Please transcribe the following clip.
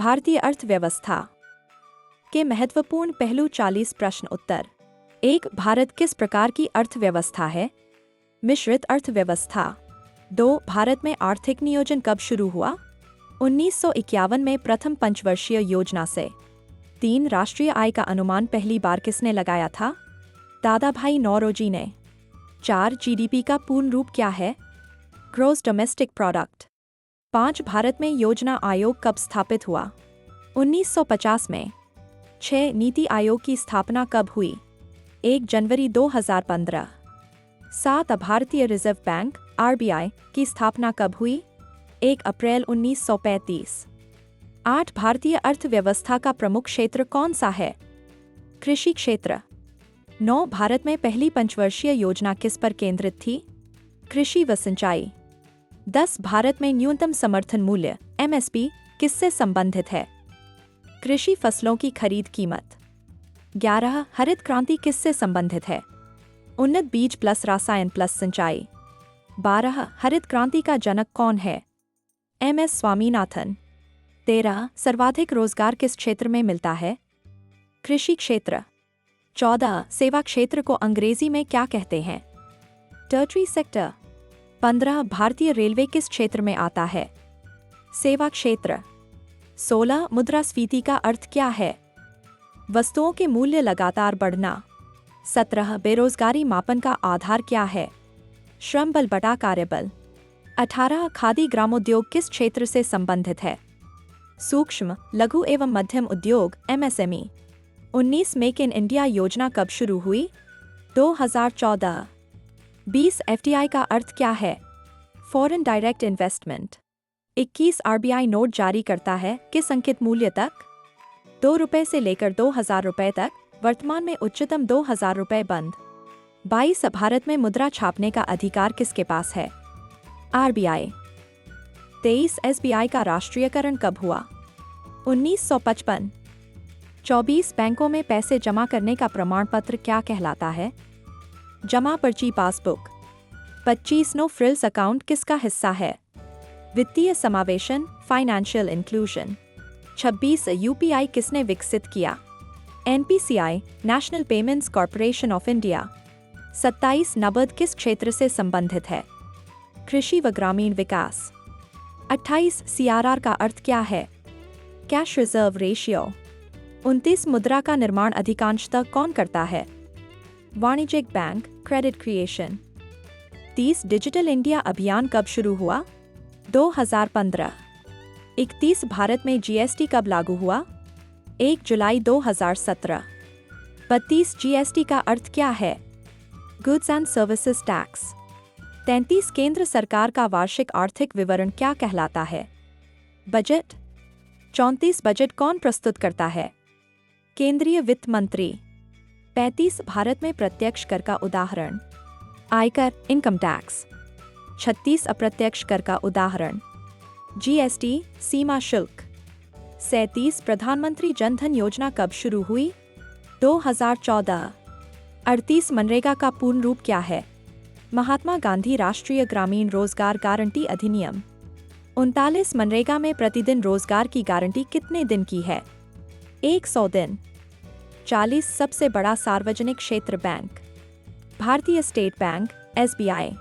भारतीय अर्थव्यवस्था के महत्वपूर्ण पहलू 40 प्रश्न उत्तर। 1. भारत किस प्रकार की अर्थव्यवस्था है? मिश्रित अर्थव्यवस्था। 2. भारत में आर्थिक नियोजन कब शुरू हुआ? 1951 में प्रथम पंचवर्षीय योजना से। 3. राष्ट्रीय आय का अनुमान पहली बार किसने लगाया था? दादाभाई नौरोजी ने। 4. जीडीपी का पूर्ण रूप क्या है? Gross domestic product. 5. भारत में योजना आयोग कब स्थापित हुआ? 1950 में। 6. नीति आयोग की स्थापना कब हुई? 1 जनवरी 2015। 7. भारतीय रिजर्व बैंक (RBI) की स्थापना कब हुई? 1 अप्रैल 1935। 8. भारतीय अर्थव्यवस्था का प्रमुख क्षेत्र कौन सा है? कृषि क्षेत्र। 9. भारत में पहली पंचवर्षीय योजना किस पर केंद्रित थी? कृषि व सिंचाई। 10. भारत में न्यूनतम समर्थन मूल्य (MSP) किससे संबंधित है? कृषि फसलों की खरीद कीमत। 11. हरित क्रांति किससे संबंधित है? उन्नत बीज प्लस रसायन प्लस सिंचाई। 12. हरित क्रांति का जनक कौन है? MS स्वामीनाथन। 13. सर्वाधिक रोजगार किस क्षेत्र में मिलता है? कृषि क्षेत्र। 14. सेवा क्षेत्र को अंग्रेजी में क्या कहते हैं? Tartary sector. 15. भारतीय रेलवे किस क्षेत्र में आता है? सेवा क्षेत्र। 16. मुद्रास्फीति का अर्थ क्या है? वस्तुओं के मूल्य लगातार बढ़ना। 17. बेरोजगारी मापन का आधार क्या है? श्रम बल बटा कार्यबल। 18. खादी ग्रामोद्योग किस क्षेत्र से संबंधित है? सूक्ष्म, लघु एवं मध्यम उद्योग MSME। 19. मेक इन इंडिया योजना कब शुरू हुई? 2014। 20. FDI का अर्थ क्या है? Foreign direct investment. 21. RBI note जारी करता है किस अंकित मूल्य तक? 2 रुपये से लेकर 2000 रुपये तक, वर्तमान में उच्चतम 2000 रुपये बंद। 22. भारत में मुद्रा छापने का अधिकार किसके पास है? RBI। 23. SBI का राष्ट्रीयकरण कब हुआ? 1955। 24. बैंकों में पैसे जमा करने का प्रमाण पत्र क्या कहलाता है? जमा पर्ची पासबुक। 25. नो फ्रिल्स अकाउंट किसका हिस्सा है? वित्तीय समावेशन फाइनेंशियल इंक्लूजन। 26. UPI किसने विकसित किया? NPCI national payments corporation of India. 27. नबद किस क्षेत्र से संबंधित है? कृषि व ग्रामीण विकास। 28. CRR का अर्थ क्या है? Cash reserve ratio. 29. मुद्रा का निर्माण अधिकांशतः कौन करता है? वाणिज्यिक bank credit creation. 30. Digital India अभियान कब शुरू हुआ? 2015। 31. भारत में GST कब लागू हुआ? 1 जुलाई 2017। 32. GST का अर्थ क्या है? Goods and services tax. 33. केंद्र सरकार का वार्षिक आर्थिक विवरण क्या कहलाता है? बजट। 34. बजट कौन प्रस्तुत करता है? केंद्रीय वित्त मंत्री। 35. भारत में प्रत्यक्ष कर का उदाहरण? आयकर इनकम टैक्स। 36. अप्रत्यक्ष कर का उदाहरण? GST सीमा शुल्क। 37. प्रधानमंत्री जन धन योजना कब शुरू हुई? 2014। 38. मनरेगा का पूर्ण रूप क्या है? महात्मा गांधी राष्ट्रीय ग्रामीण रोजगार गारंटी अधिनियम। 39. मनरेगा में प्रतिदिन रोजगार की गारंटी कितने दिन की है? 100 दिन। 40. सबसे बड़ा सार्वजनिक क्षेत्र बैंक? भारतीय स्टेट बैंक SBI।